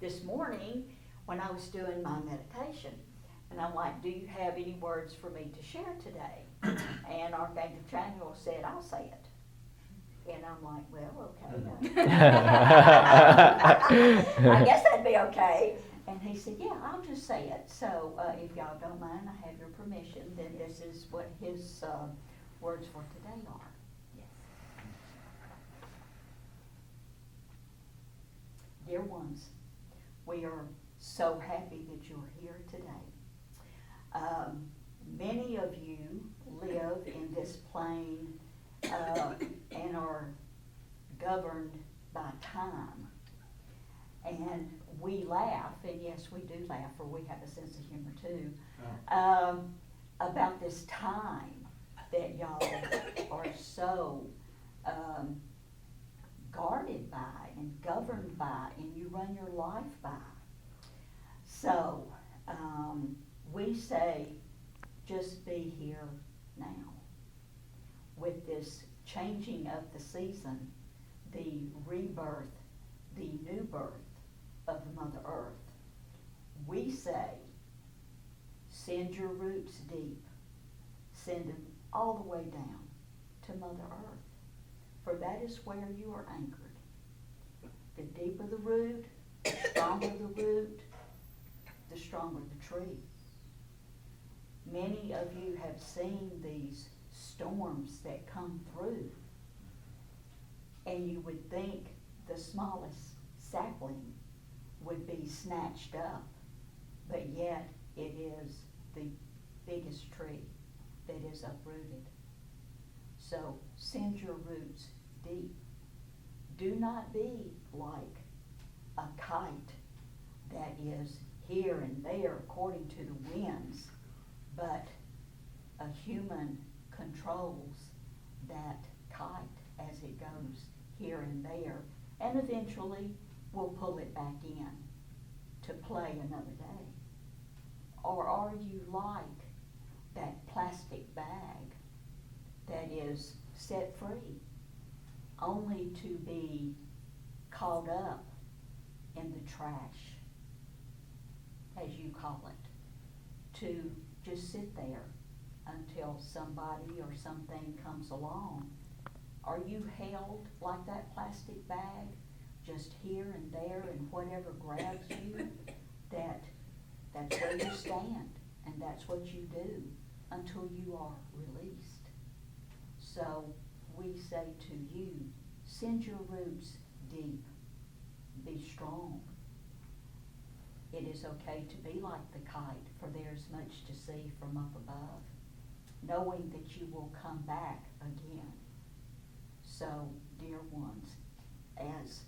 this morning when I was doing my meditation. And I'm like, do you have any words for me to share today? And Archangel Chamuel said, I'll say it. And I'm like, well, okay. I guess that'd be okay. And he said, yeah, I'll just say it. So if y'all don't mind, I have your permission, then this is what his words for today are. Yes. Dear ones, we are so happy that you're here today. Many of you live in this plane and are governed by time. And we laugh, and yes, we do laugh, for we have a sense of humor too, about this time that y'all are so guarded by and governed by, and you run your life by. So we say, just be here now. With this changing of the season, the rebirth, the new birth of Mother Earth, we say, send your roots deep. Send them all the way down to Mother Earth, for that is where you are anchored. The deeper the root, the stronger the root, the stronger the tree. Many of you have seen these storms that come through, and you would think the smallest sapling would be snatched up, but yet it is the biggest tree that is uprooted. So send your roots deep. Do not be like a kite that is here and there according to the winds, but a human controls that kite as it goes here and there, and eventually will pull it back in to play another day. Or are you like that plastic bag that is set free, only to be caught up in the trash, as you call it, to just sit there until somebody or something comes along? Are you held like that plastic bag, just here and there, and whatever grabs you, that's where you stand, and that's what you do until you are released? So we say to you, send your roots deep, be strong. It is okay to be like the kite, for there is much to see from up above, knowing that you will come back again. So, dear ones, as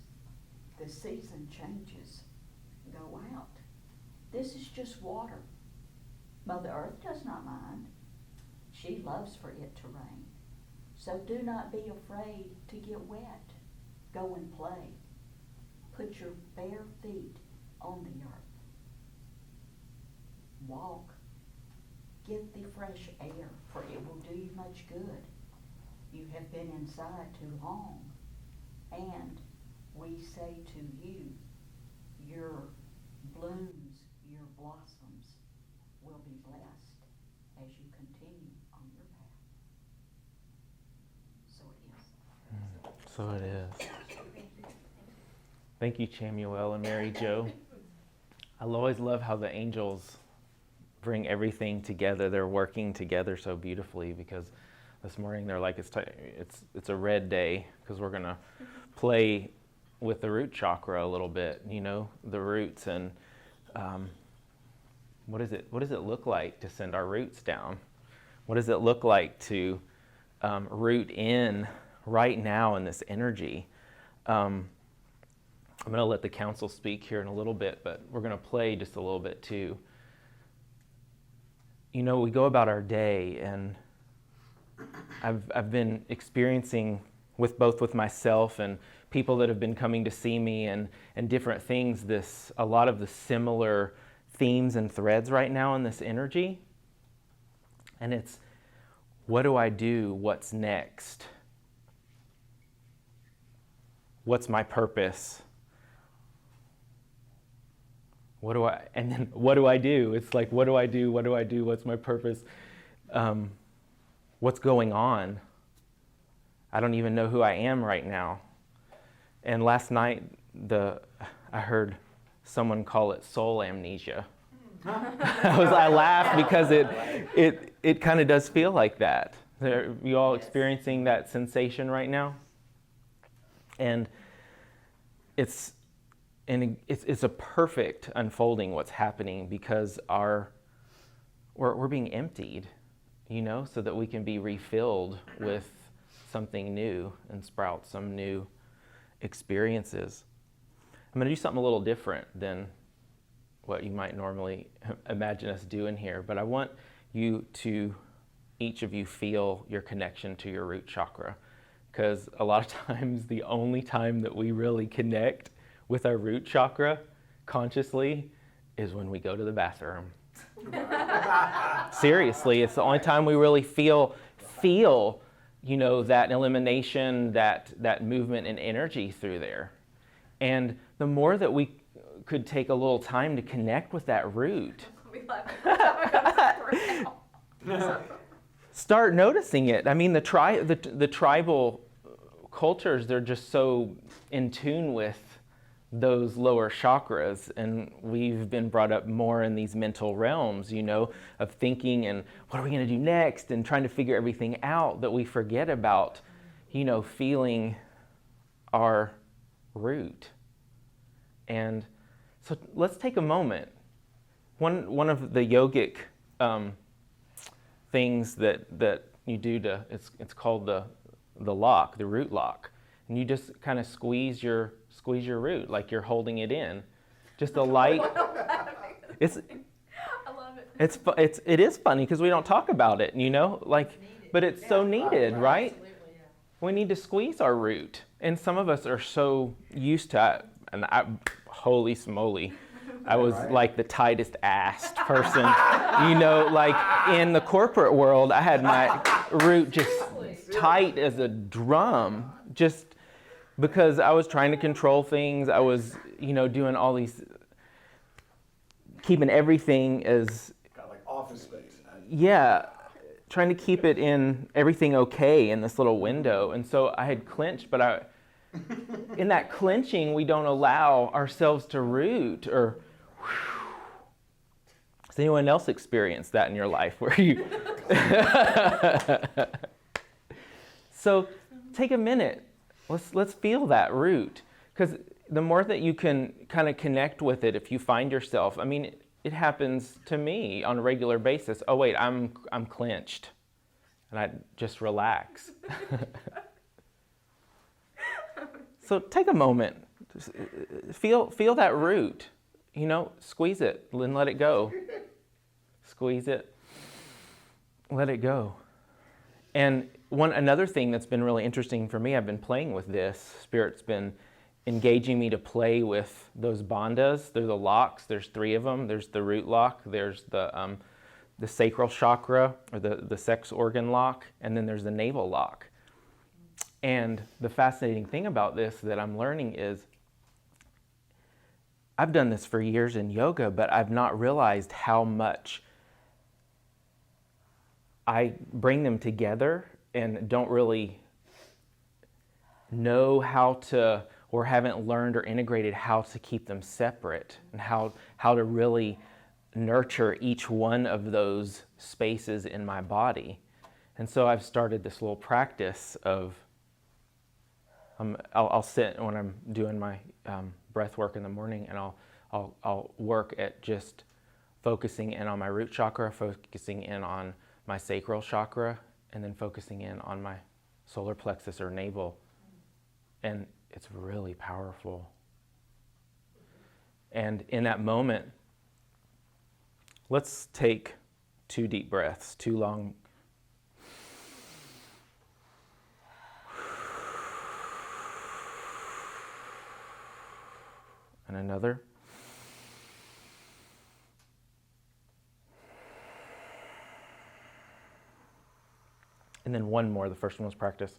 the season changes, go out. This is just water. Mother Earth does not mind. She loves for it to rain. So do not be afraid to get wet. Go and play. Put your bare feet on the earth. Walk. Get the fresh air, for it will do you much good. You have been inside too long. And we say to you, your blooms, your blossoms will be blessed as you continue on your path. So it is. So it is. Thank you, Chamuel and Mary Jo. I always love how the angels bring everything together. They're working together so beautifully, because this morning they're like, it's a red day, because we're gonna play with the root chakra a little bit, the roots, and what does it look like to send our roots down? What does it look like to root in right now in this energy? I'm going to let the council speak here in a little bit, but we're going to play just a little bit too. We go about our day, and I've been experiencing with myself and people that have been coming to see me and different things, a lot of the similar themes and threads right now in this energy. And it's, what do I do? What's next? What's my purpose? And then what do I do? It's like, what do I do? What do I do? What's my purpose? What's going on? I don't even know who I am right now. And last night, I heard someone call it soul amnesia. I laughed because it kind of does feel like that. Are you all experiencing that sensation right now? And it's a perfect unfolding what's happening, because we're being emptied, so that we can be refilled with something new and sprout some new experiences. I'm going to do something a little different than what you might normally imagine us doing here, but I want each of you feel your connection to your root chakra, because a lot of times the only time that we really connect with our root chakra consciously is when we go to the bathroom. Seriously, it's the only time we really feel that elimination, that movement and energy through there. And the more that we could take a little time to connect with that root, start noticing it. I mean, the tribal cultures, they're just so in tune with those lower chakras, and we've been brought up more in these mental realms, of thinking and what are we going to do next and trying to figure everything out, that we forget about, feeling our root. And so let's take a moment. One of the yogic things that you do it's called the lock, the root lock, and you just kind of squeeze your root like you're holding it in. Just a light. I love it. It is funny because we don't talk about it, but it's so needed, right? Absolutely, yeah. We need to squeeze our root, and some of us are so used to it. And holy smoly, I was like the tightest assed person, like in the corporate world. I had my root just tight as a drum, just because I was trying to control things. I was, doing all these, keeping everything as Kind of like Office Space. Yeah, trying to keep it in everything okay in this little window. And so I had clenched, but in that clenching, we don't allow ourselves to root. Or has anyone else experienced that in your life where you? So take a minute. Let's feel that root, because the more that you can kind of connect with it, if you find yourself, I mean, it happens to me on a regular basis. Oh wait, I'm clenched, and I just relax. So take a moment, feel that root, squeeze it and let it go. Squeeze it, let it go. And another thing that's been really interesting for me, I've been playing with this. Spirit's been engaging me to play with those bandhas. They're the locks. There's 3 of them. There's the root lock. There's the sacral chakra, or the sex organ lock, and then there's the navel lock. And the fascinating thing about this that I'm learning is, I've done this for years in yoga, but I've not realized how much I bring them together and don't really know how to, or haven't learned or integrated how to keep them separate, and how to really nurture each one of those spaces in my body. And so I've started this little practice of, I'll sit when I'm doing my breath work in the morning, and I'll work at just focusing in on my root chakra, focusing in on my sacral chakra, and then focusing in on my solar plexus or navel. And it's really powerful. And in that moment, let's take 2 deep breaths, 2 long. And another. And then one more. The first one was practice.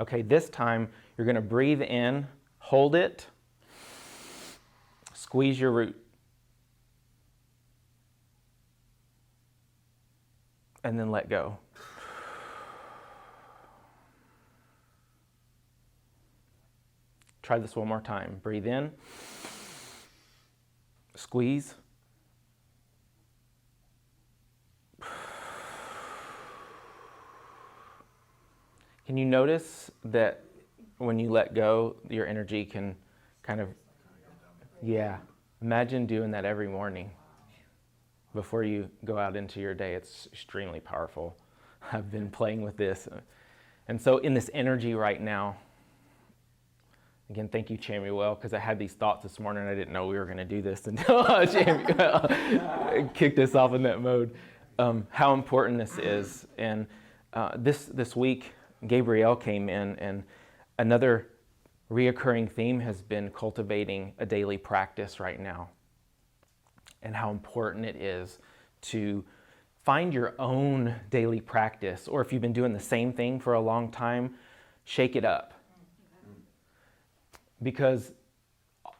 Okay, this time you're going to breathe in, hold it, squeeze your root, and then let go. Try this one more time. Breathe in, squeeze, can you notice that when you let go, your energy can kind of, yeah, imagine doing that every morning before you go out into your day. It's extremely powerful. I've been playing with this. And so in this energy right now, again, thank you, Chamuel, because I had these thoughts this morning and I didn't know we were going to do this until Chamuel kicked us off in that mode. How important this is. And this week, Gabrielle came in, and another reoccurring theme has been cultivating a daily practice right now, and how important it is to find your own daily practice, or if you've been doing the same thing for a long time, shake it up. Because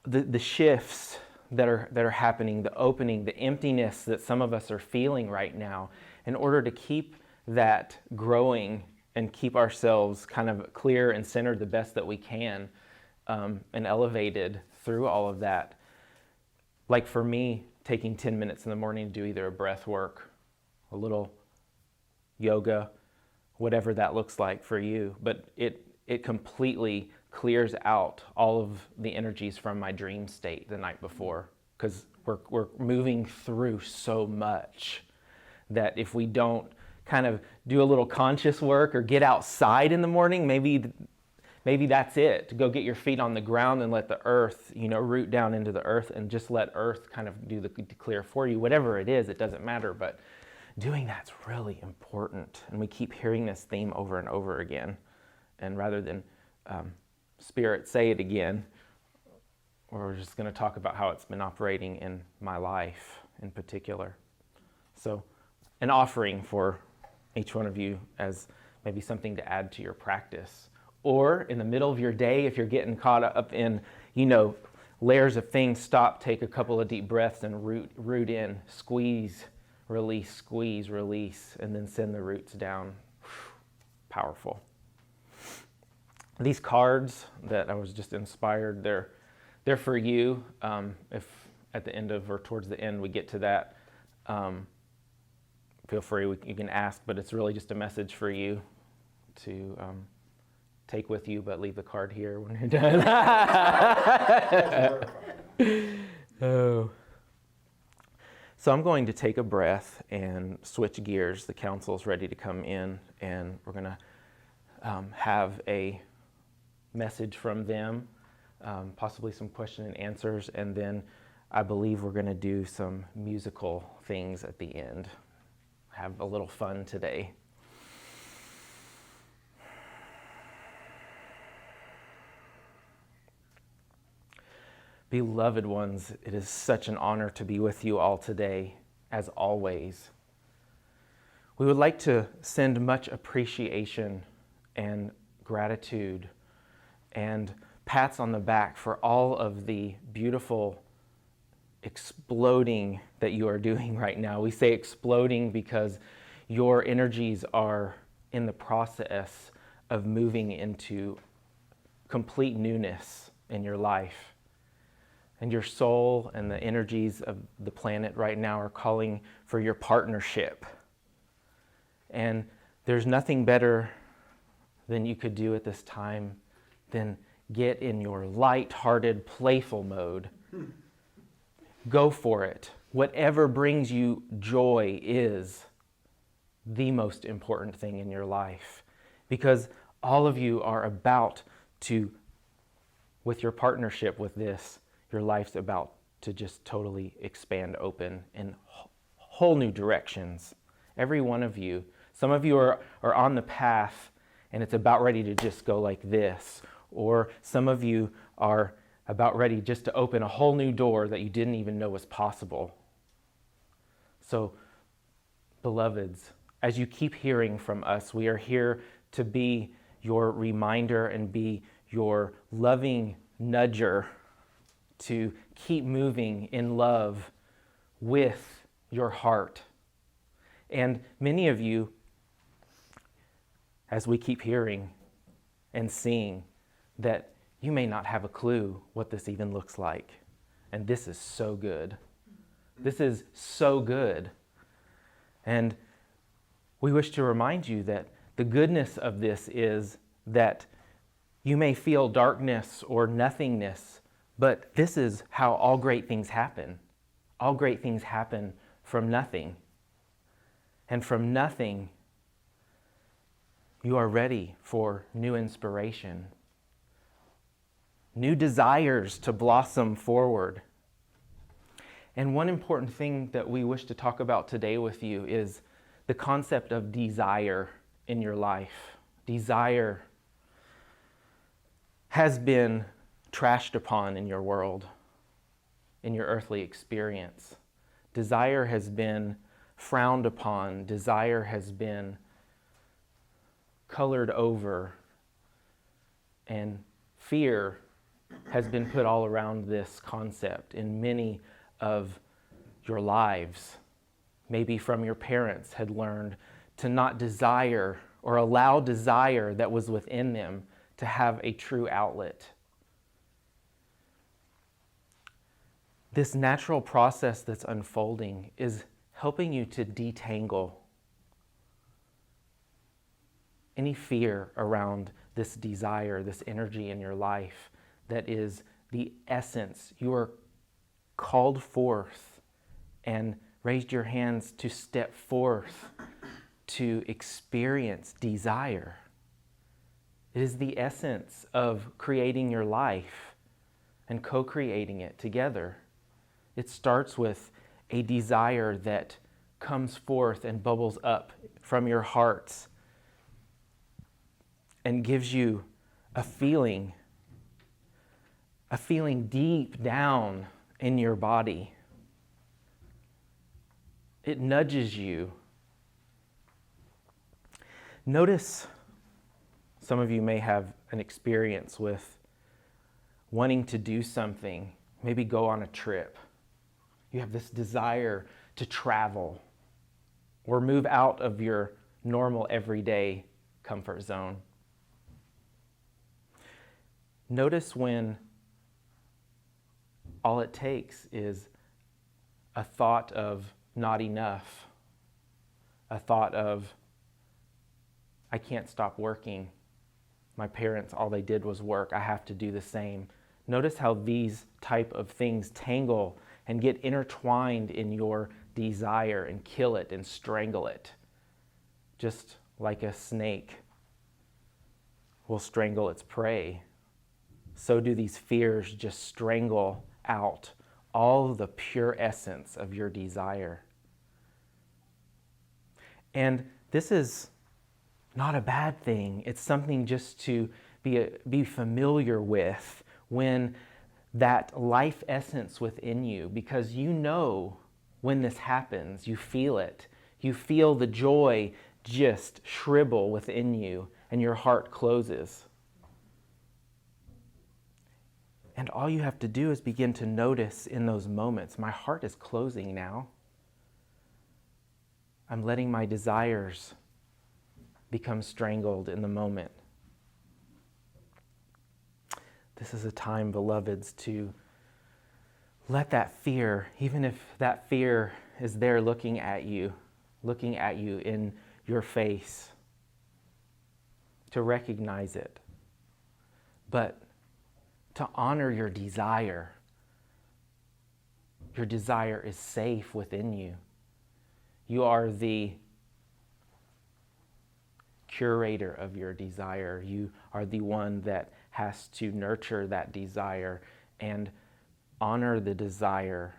the shifts that are happening, the opening, the emptiness that some of us are feeling right now, in order to keep that growing and keep ourselves kind of clear and centered the best that we can, and elevated through all of that. Like for me, taking 10 minutes in the morning to do either a breath work, a little yoga, whatever that looks like for you, but it completely clears out all of the energies from my dream state the night before, because we're moving through so much that if we don't kind of do a little conscious work or get outside in the morning, maybe that's it, to go get your feet on the ground and let the earth, root down into the earth and just let earth kind of do the clear for you. Whatever it is, it doesn't matter, but doing that's really important. And we keep hearing this theme over and over again. And rather than Spirit, say it again, we're just going to talk about how it's been operating in my life in particular. So an offering for each one of you as maybe something to add to your practice. Or in the middle of your day, if you're getting caught up in, layers of things, stop, take a couple of deep breaths and root in, squeeze, release, and then send the roots down. Powerful. These cards that I was just inspired, they're for you. If at the end of or towards the end we get to that, feel free, you can ask, but it's really just a message for you to take with you, but leave the card here when you're done. Oh. So I'm going to take a breath and switch gears. The council's ready to come in, and we're going to have a message from them, possibly some question and answers, and then I believe we're going to do some musical things at the end. Have a little fun today. Beloved ones, it is such an honor to be with you all today, as always. We would like to send much appreciation and gratitude and pats on the back for all of the beautiful exploding that you are doing right now. We say exploding because your energies are in the process of moving into complete newness in your life. And your soul and the energies of the planet right now are calling for your partnership. And there's nothing better than you could do at this time than get in your light-hearted, playful mode. Go for it. Whatever brings you joy is the most important thing in your life, because all of you are about to, with your partnership with this, your life's about to just totally expand open in whole new directions. Every one of you. Some of you are on the path and it's about ready to just go like this. Or some of you are about ready just to open a whole new door that you didn't even know was possible. So, beloveds, as you keep hearing from us, we are here to be your reminder and be your loving nudger to keep moving in love with your heart. And many of you, as we keep hearing and seeing, that you may not have a clue what this even looks like. And this is so good. This is so good. And we wish to remind you that the goodness of this is that you may feel darkness or nothingness, but this is how all great things happen. All great things happen from nothing. And from nothing, you are ready for new inspiration, new desires to blossom forward. And one important thing that we wish to talk about today with you is the concept of desire in your life. Desire has been trashed upon in your world, in your earthly experience. Desire has been frowned upon. Desire has been colored over. And fear has been put all around this concept in many of your lives. Maybe from your parents had learned to not desire or allow desire that was within them to have a true outlet. This natural process that's unfolding is helping you to detangle any fear around this desire, this energy in your life that is the essence. You are called forth and raised your hands to step forth to experience desire. It is the essence of creating your life and co-creating it together. It starts with a desire that comes forth and bubbles up from your hearts and gives you a feeling deep down in your body. It nudges you. Notice some of you may have an experience with wanting to do something, maybe go on a trip. You have this desire to travel or move out of your normal everyday comfort zone. Notice when all it takes is a thought of not enough, a thought of I can't stop working. My parents, all they did was work. I have to do the same. Notice how these type of things tangle and get intertwined in your desire and kill it and strangle it. Just like a snake will strangle its prey, so do these fears just strangle out all the pure essence of your desire. And this is not a bad thing. It's something just to be familiar with when that life essence within you, because you know when this happens, you feel it. You feel the joy just shrivel within you and your heart closes. And all you have to do is begin to notice in those moments, my heart is closing now. I'm letting my desires become strangled in the moment. This is a time, beloveds, to let that fear, even if that fear is there looking at you in your face, to recognize it, but to honor your desire. Your desire is safe within you. You are the curator of your desire. You are the one that has to nurture that desire and honor the desire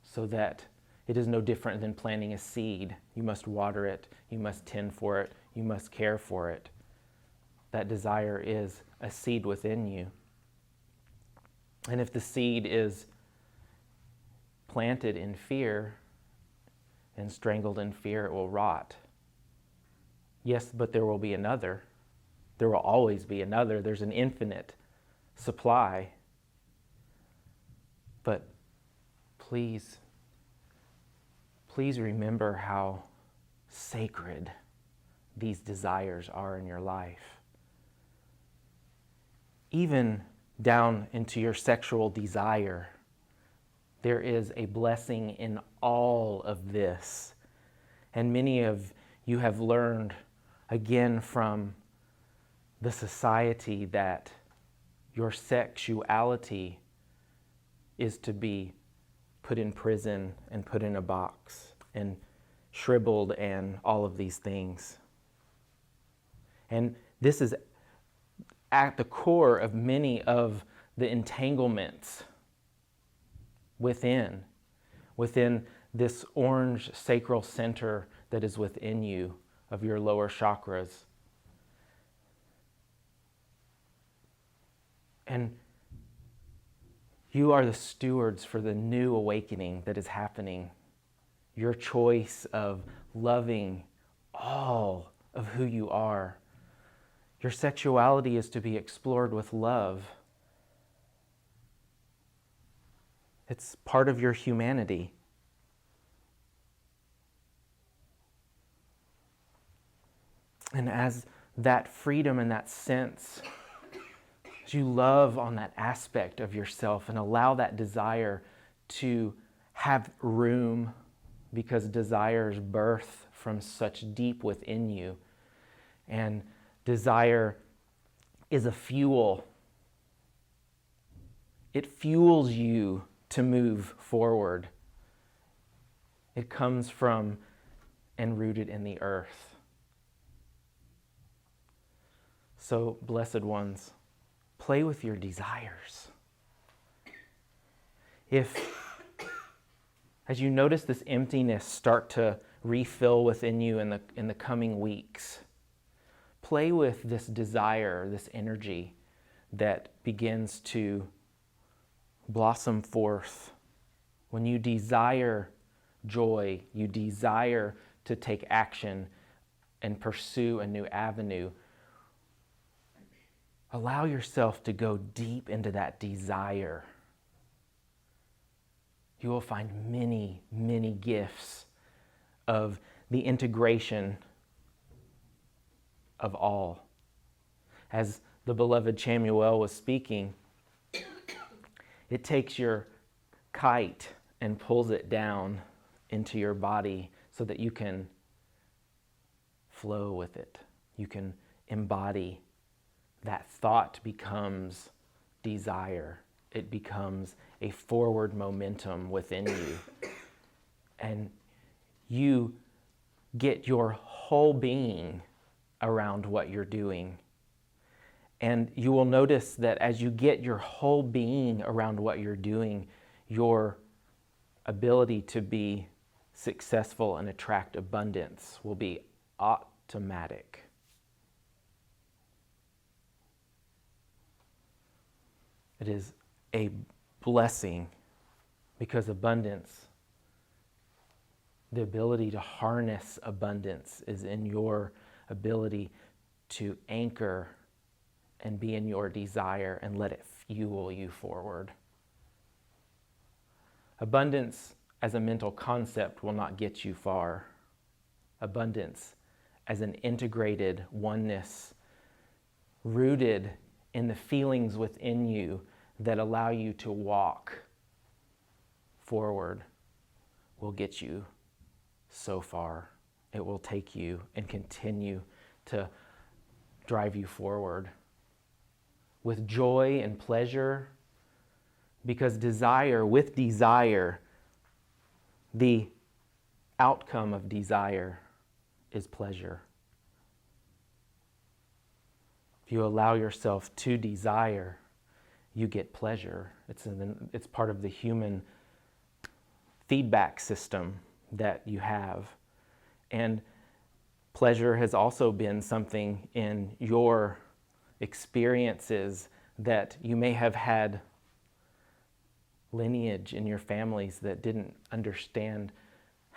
so that it is no different than planting a seed. You must water it, you must tend for it, you must care for it. That desire is a seed within you. And if the seed is planted in fear and strangled in fear, it will rot. Yes, but there will be another. There will always be another. There's an infinite supply. But please remember how sacred these desires are in your life. Even down into your sexual desire, there is a blessing in all of this. And many of you have learned, again, from the society that your sexuality is to be put in prison and put in a box and shriveled and all of these things. And this is at the core of many of the entanglements within this orange sacral center that is within you of your lower chakras. And you are the stewards for the new awakening that is happening. Your choice of loving all of who you are. Your sexuality is to be explored with love. It's part of your humanity. And as that freedom and that sense, as you love on that aspect of yourself and allow that desire to have room, because desires birth from such deep within you, and desire is a fuel. It fuels you to move forward. It comes from and rooted in the earth. So, blessed ones, play with your desires. If, as you notice this emptiness start to refill within you in the coming weeks, play with this desire, this energy that begins to blossom forth. When you desire joy, you desire to take action and pursue a new avenue, allow yourself to go deep into that desire. You will find many, many gifts of the integration of all. As the beloved Chamuel was speaking, it takes your kite and pulls it down into your body so that you can flow with it. You can embody. That thought becomes desire. It becomes a forward momentum within you. And you get your whole being around what you're doing. And you will notice that as you get your whole being around what you're doing, your ability to be successful and attract abundance will be automatic. It is a blessing because abundance, the ability to harness abundance, is in your ability to anchor and be in your desire and let it fuel you forward. Abundance as a mental concept will not get you far. Abundance as an integrated oneness rooted in the feelings within you that allow you to walk forward will get you so far. It will take you and continue to drive you forward with joy and pleasure, because with desire, the outcome of desire is pleasure. If you allow yourself to desire, you get pleasure. It's part of the human feedback system that you have. And pleasure has also been something in your experiences that you may have had lineage in your families that didn't understand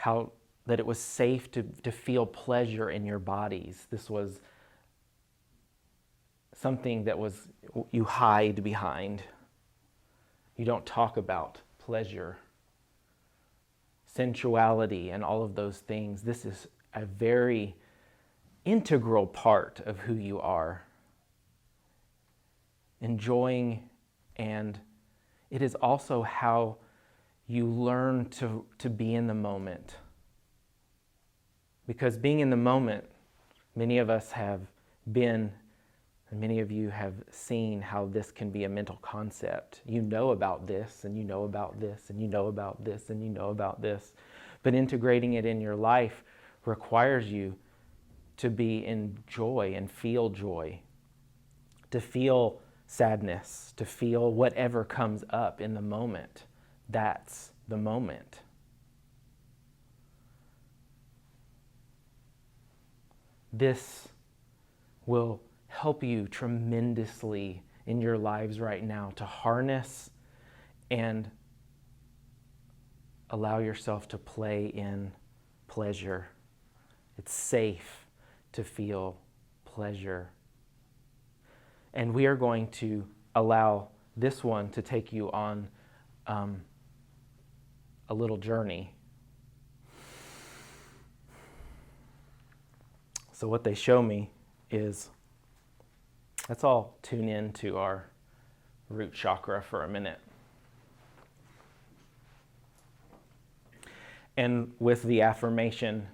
that it was safe to feel pleasure in your bodies. This was something that you hide behind. You don't talk about pleasure, sensuality, and all of those things. This is a very integral part of who you are. Enjoying, and it is also how you learn to be in the moment. Because being in the moment, many of us have been, and many of you have seen how this can be a mental concept. You know about this, and you know about this, and you know about this, and you know about this. But integrating it in your life requires you to be in joy and feel joy, to feel sadness, to feel whatever comes up in the moment. That's the moment. This will help you tremendously in your lives right now to harness and allow yourself to play in pleasure. It's safe to feel pleasure. And we are going to allow this one to take you on a little journey. So what they show me is, let's all tune in to our root chakra for a minute. And with the affirmation,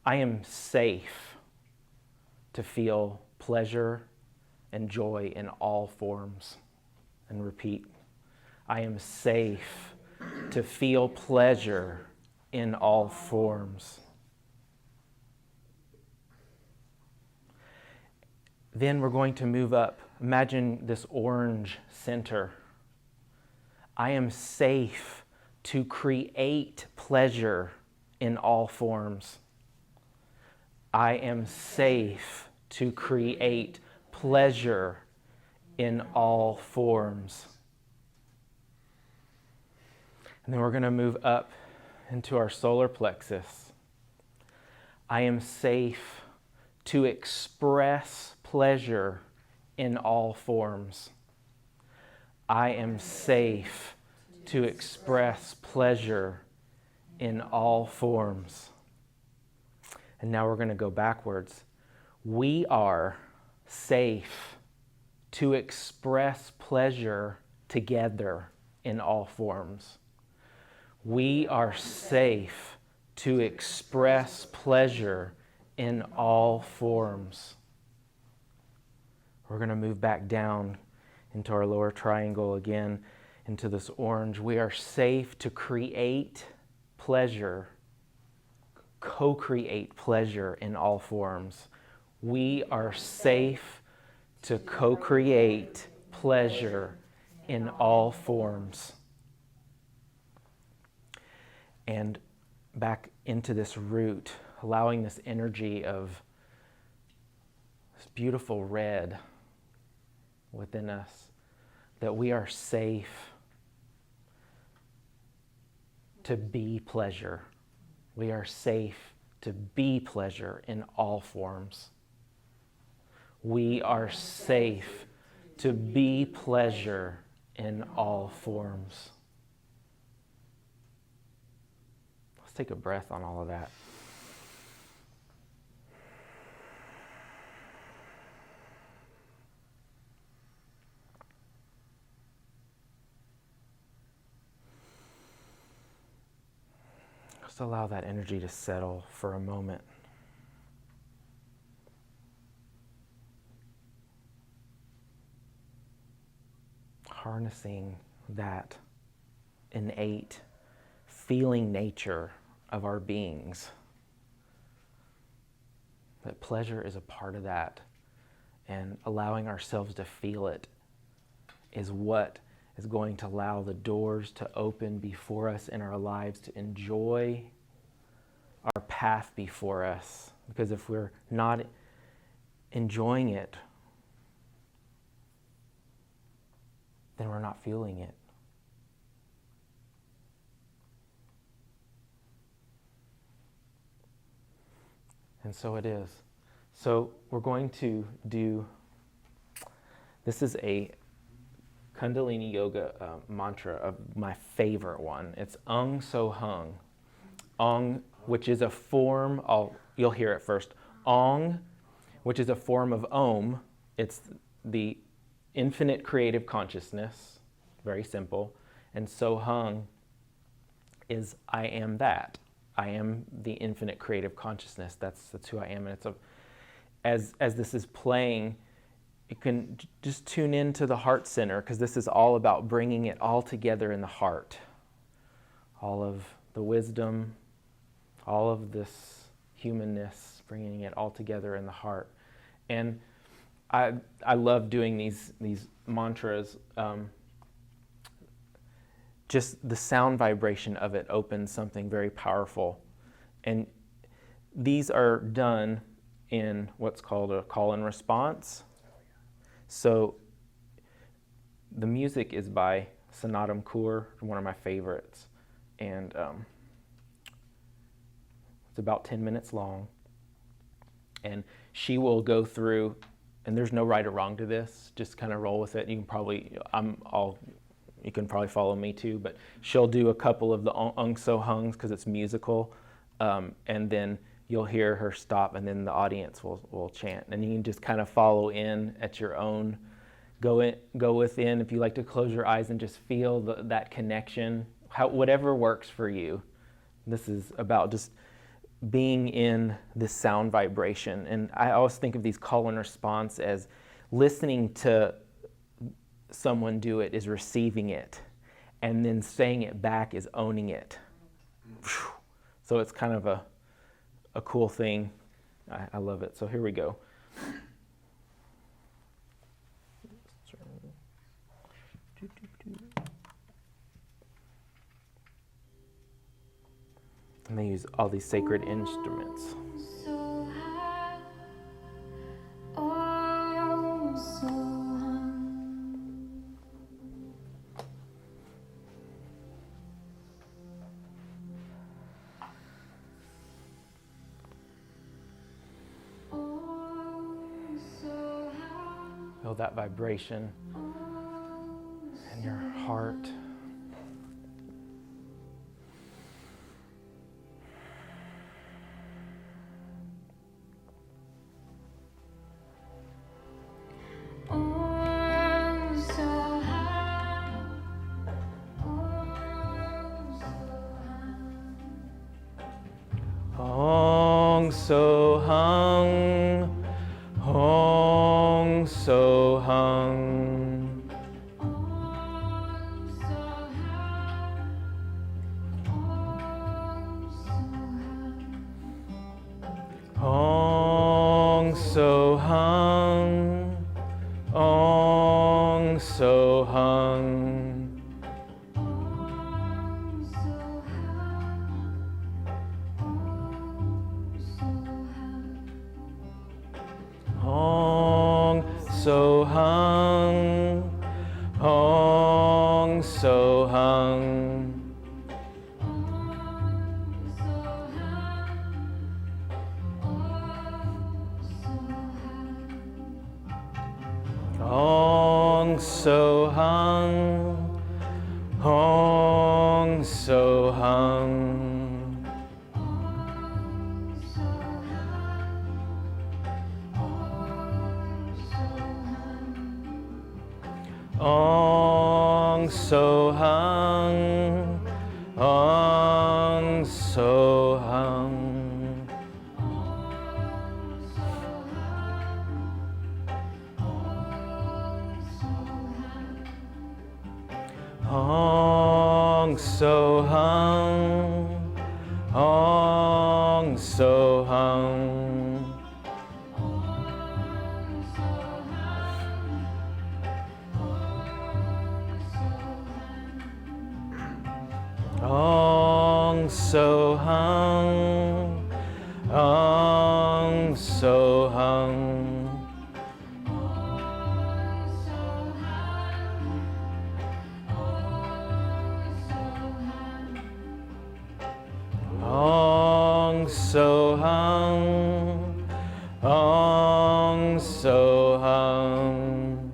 I am safe to feel pleasure and joy in all forms. And repeat, I am safe to feel pleasure in all forms. Then we're going to move up. Imagine this orange center. I am safe to create pleasure in all forms. I am safe to create pleasure in all forms. And then we're going to move up into our solar plexus. I am safe to express pleasure in all forms. I am safe to express pleasure in all forms. And now we're going to go backwards. We are safe to express pleasure together in all forms. We are safe to express pleasure in all forms. We're going to move back down into our lower triangle again, into this orange. We are safe to create pleasure, co-create pleasure in all forms. We are safe to co-create pleasure in all forms. And back into this root, allowing this energy of this beautiful red within us, that we are safe to be pleasure. We are safe to be pleasure in all forms. We are safe to be pleasure in all forms. Let's take a breath on all of that. Just allow that energy to settle for a moment. Harnessing that innate feeling nature of our beings. That pleasure is a part of that, and allowing ourselves to feel it is what is going to allow the doors to open before us in our lives to enjoy our path before us. Because if we're not enjoying it, then we're not feeling it. And so it is. So we're going to do This is a Kundalini Yoga mantra of my favorite one. It's Ong So Hung. Ong, which is a form, you'll hear it first. Ong, which is a form of Om. It's the infinite creative consciousness, very simple. And So Hung is I am that. I am the infinite creative consciousness. That's who I am. And it's as this is playing, you can just tune into the heart center, because this is all about bringing it all together in the heart. All of the wisdom, all of this humanness, bringing it all together in the heart. And I love doing these mantras. Just the sound vibration of it opens something very powerful. And these are done in what's called a call and response. So the music is by Sanatam Kaur, one of my favorites. And it's about 10 minutes long. And she will go through, and there's no right or wrong to this, just kind of roll with it. You can probably, you can probably follow me too, but she'll do a couple of the Ong So Hungs because it's musical. And then you'll hear her stop, and then the audience will chant. And you can just kind of follow in at your own, go within. If you like to close your eyes and just feel that connection, whatever works for you. This is about just being in this sound vibration. And I always think of these call and response as listening to someone do it is receiving it, and then saying it back is owning it. So it's kind of a cool thing. I love it. So here we go. And they use all these sacred instruments. Feel that vibration in your heart. Ong So Hung, Ong So Hung. Ong So Hung, Ong So Hung. Ong So Hung, Ong So Hung. Ong So Hung, Ong So Hung. Ong So Hung, Ong So Hung. Ong So Hung, Ong So Hung. Ong So Hung, Ong So Hung. Ong So Hung, Ong So Hung.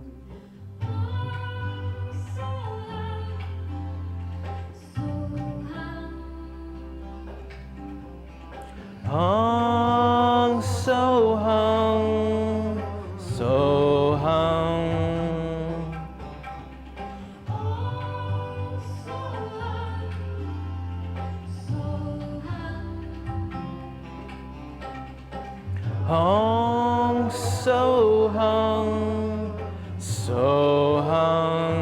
So hung, so hung.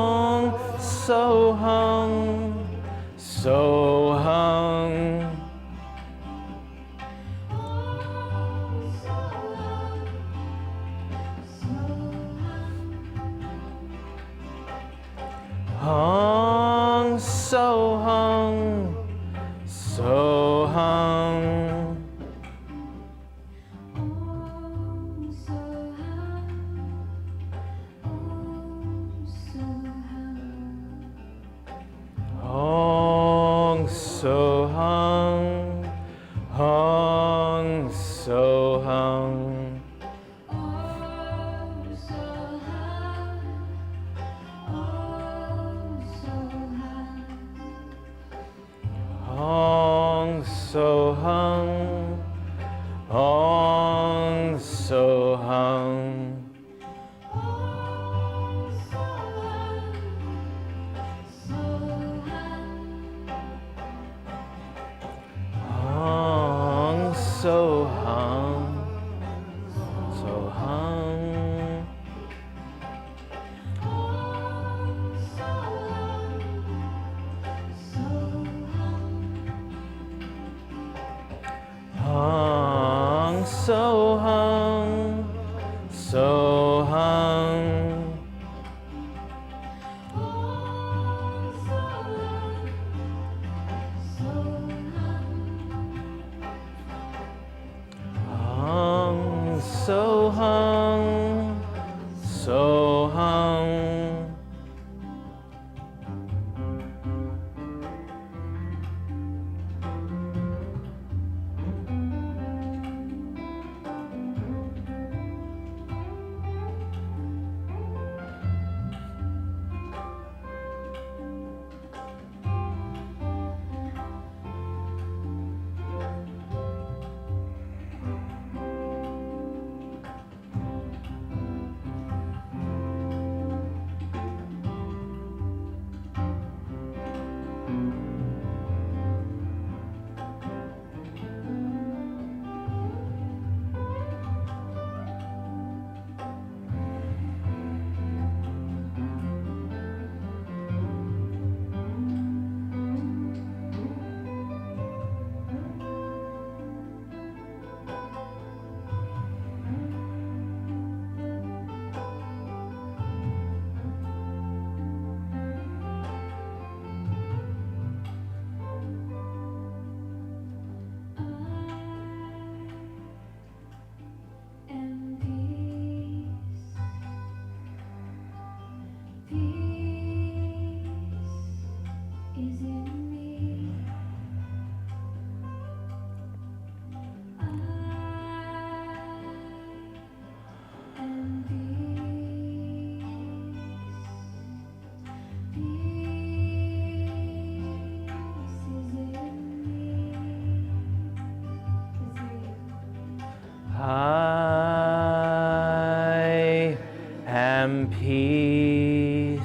Ong So Hung, So Hung. Ong So Hung, So Hung. Ong So Hung, Ong So Hung. Ong So Hung, Ong So Hung. Ong So Hung, So Hung. Ong So Hung, So Hung. Ong So Hung, So Hung. I am peace.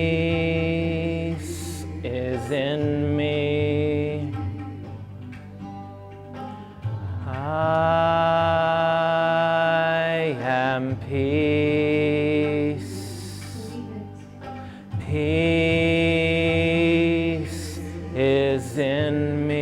Peace is in me. I am peace. Peace is in me.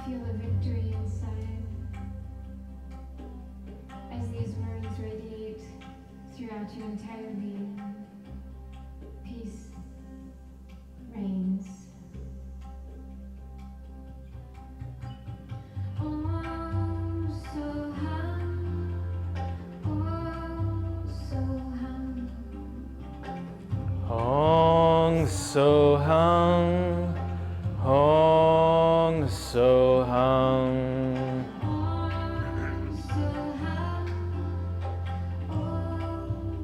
Feel a victory inside as these words radiate throughout your entire being. Peace reigns. Ong So Hung, Ong So Hung. Ong So Hung, Ong So Hung. Ong So Hung, Ong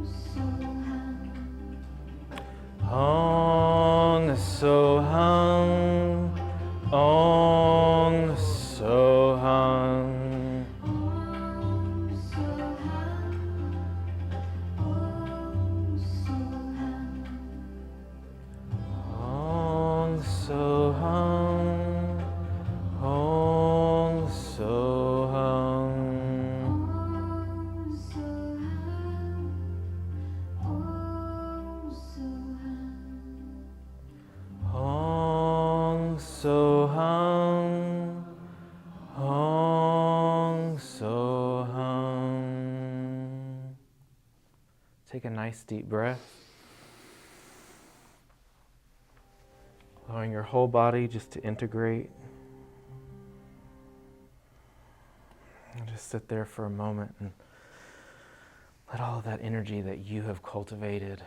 So Hung. Ong So Hung, Ong So Hung. Ong So Hung, Ong So Hung. Ong So Hung, Ong So Hung. Ong So Hung, Ong So Hung. Ong So Hung, Ong So Hung. Take a nice deep breath. Allowing your whole body just to integrate. And just sit there for a moment and let all of that energy that you have cultivated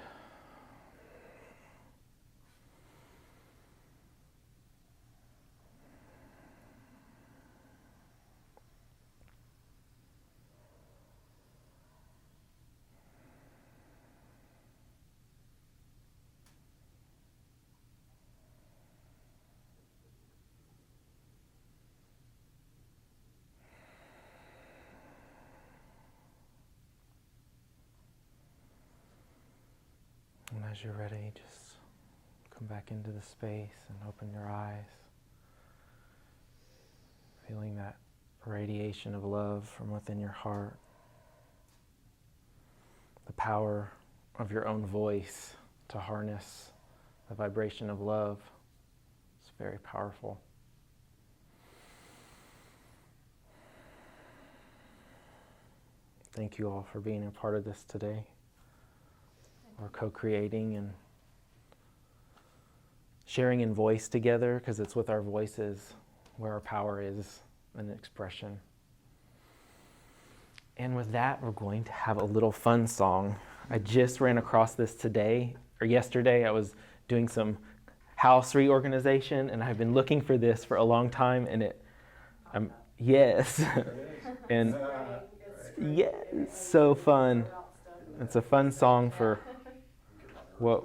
and as you're ready, just come back into the space and open your eyes. Feeling that radiation of love from within your heart. The power of your own voice to harness the vibration of love. It's very powerful. Thank you all for being a part of this today. We're co-creating and sharing in voice together, because it's with our voices where our power is in expression. And with that, we're going to have a little fun song. I just ran across this today, or yesterday I was doing some house reorganization, and I've been looking for this for a long time, and yes, and yeah, it's so fun. It's a fun song for what.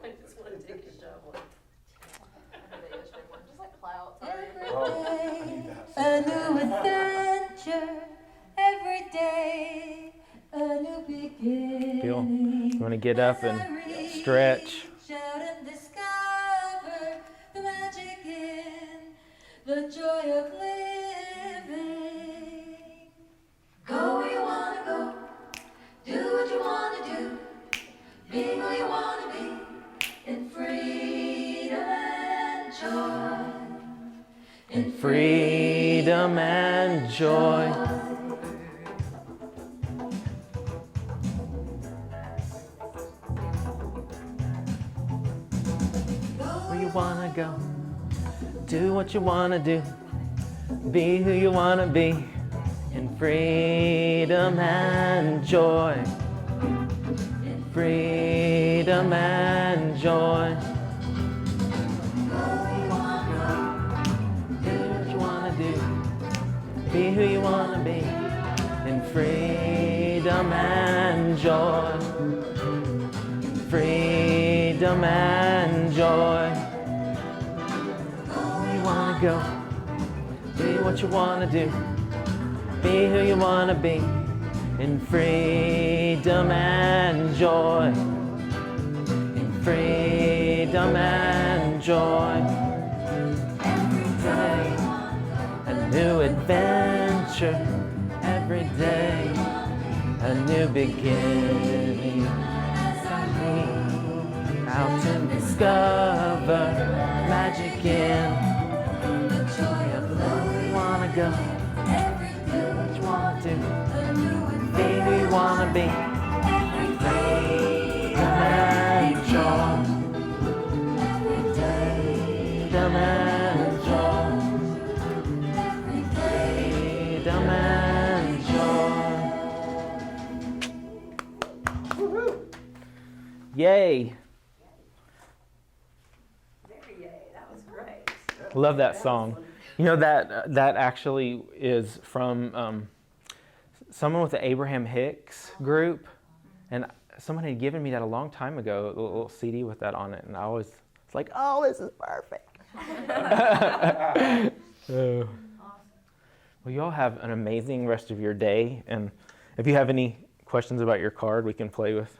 I just want to take a shovel. Just like plow Every day, a new adventure. Every day, a new beginning. Feel? You want to get up and stretch. Shout and discover the magic in the joy of living. Go where you want to go. Do what you want to do. Be who you want to be. In freedom and joy. In freedom and joy. Where you wanna go, do what you wanna do, be who you wanna be, in freedom and joy. In freedom and joy. Be who you wanna be, in freedom and joy, freedom and joy. Where you wanna go, do what you wanna do, be who you wanna be, in freedom and joy, in freedom and joy. Every day, a new adventure, every day, a new beginning. Out to discover magic in the joy of love. You wanna go, do what you wanna do, be who you wanna be, freedom and joy, freedom and joy. Yay! That was great. Love that song. You know that actually is from someone with the Abraham Hicks group, and someone had given me that a long time ago, a little CD with that on it, and I was like, oh, this is perfect. Oh. Well, you all have an amazing rest of your day, and if you have any questions about your card, we can play with.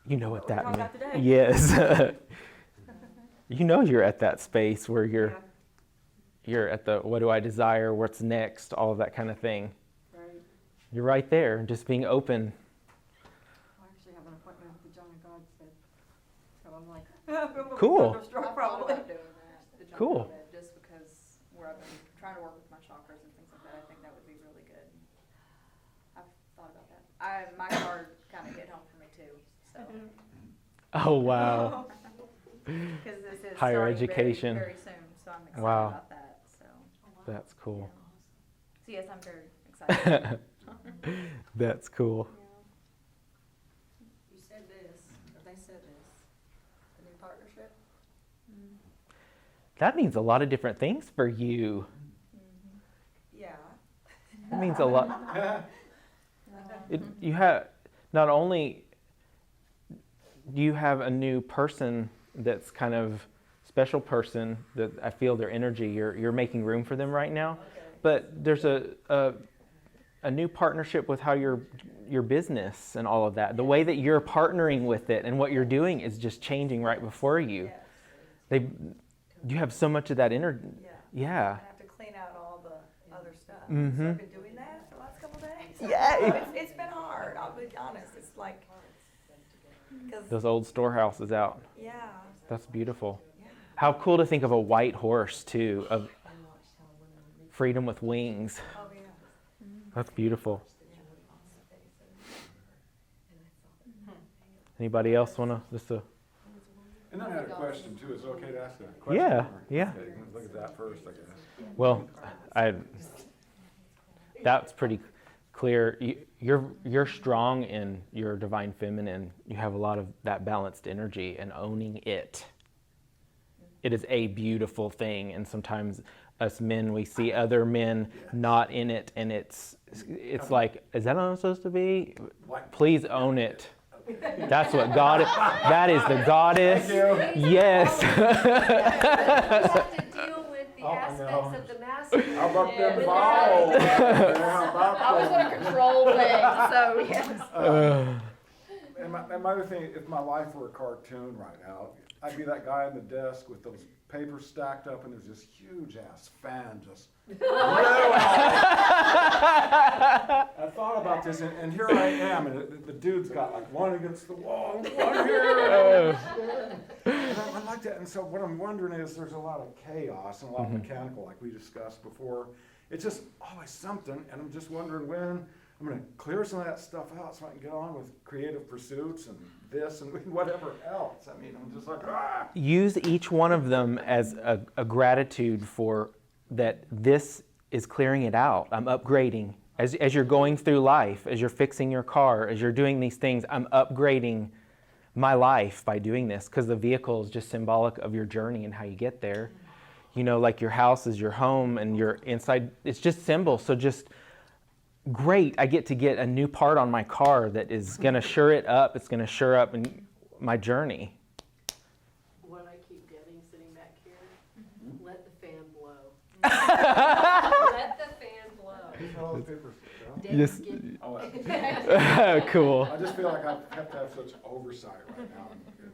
You know what that means. Yes. You know you're at that space where you're at the what do I desire, what's next, all of that kind of thing. Right. You're right there, just being open. I actually have an appointment with the John of God said. So I'm like, Cool. thunderstruck probably. About doing that, the jump Cool. out of it, just because where I've been trying to work with my chakras and things like that, I think that would be really good. I've thought about that. My card kind of hit home for me too, so. Oh, wow. Because this is Higher starting education. very soon, so I'm excited Wow. about that, so. That's cool. So yes, I'm very excited. That's cool. You said this, or they said this, the new partnership. That means a lot of different things for you. Yeah. It means a lot. You have, not only do you have a new person that's kind of special person that I feel their energy, you're making room for them right now, but there's a new partnership with how your business and all of that. The way that you're partnering with it and what you're doing is just changing right before you. You have so much of that energy. Yeah. I have to clean out all the other stuff. Mhm. So I've been doing that for the last couple of days. Yay. It's been hard, I'll be honest. It's like, because, Those old storehouses out. yeah. That's beautiful. How cool to think of a white horse too, of freedom with wings. Oh, yeah. That's beautiful. Anybody else want to just And then I had a question too. Is it okay to ask a question? Yeah, or- yeah. Okay, let's look at that first, I guess. Well, that's pretty clear. you're strong in your divine feminine. You have a lot of that balanced energy, and owning it. It is a beautiful thing, and sometimes us men, we see other men not in it, and it's like, is that how I'm supposed to be? Please own it. That's what God is. That is the goddess. Yes. You have to deal with the aspects of the masculine. How about them with balls? that. How about I always want to them? control things, so yes. And my other thing, if my life were a cartoon right now, I'd be that guy on the desk with those papers stacked up, and there's this huge ass fan just. I thought about this, and here I am, and the dude's got like one against the wall, one here. And I like that, and so what I'm wondering is there's a lot of chaos and a lot of mechanical, like we discussed before. It's just always something, and I'm just wondering when I'm going to clear some of that stuff out so I can get on with creative pursuits and this and whatever else. I mean, I'm just like, ah! Use each one of them as a gratitude for that this is clearing it out. I'm upgrading. As you're going through life, as you're fixing your car, as you're doing these things, I'm upgrading my life by doing this, because the vehicle is just symbolic of your journey and how you get there. You know, like your house is your home and your inside, it's just symbols. So just, great, I get to get a new part on my car that is going to sure it up. It's going to sure up in my journey. What I keep getting sitting back here, let the fan blow. Let the fan blow. All the papers. Yes. Oh, Cool. I just feel like I have to have such oversight right now in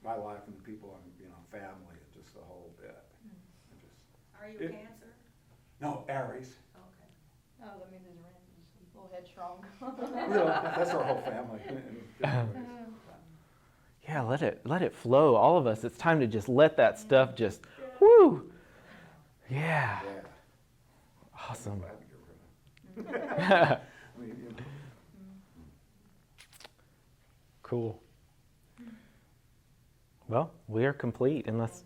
my life and the people and family and just the whole bit. Are you It- Cancer? No, Aries. Okay. Oh, that means his range is a little headstrong. That's our whole family. in different ways. Yeah, let it flow. All of us, it's time to just let that stuff just, whoo. Yeah. Yeah. Awesome. Glad to get rid of it. I mean, Cool. Well, we are complete unless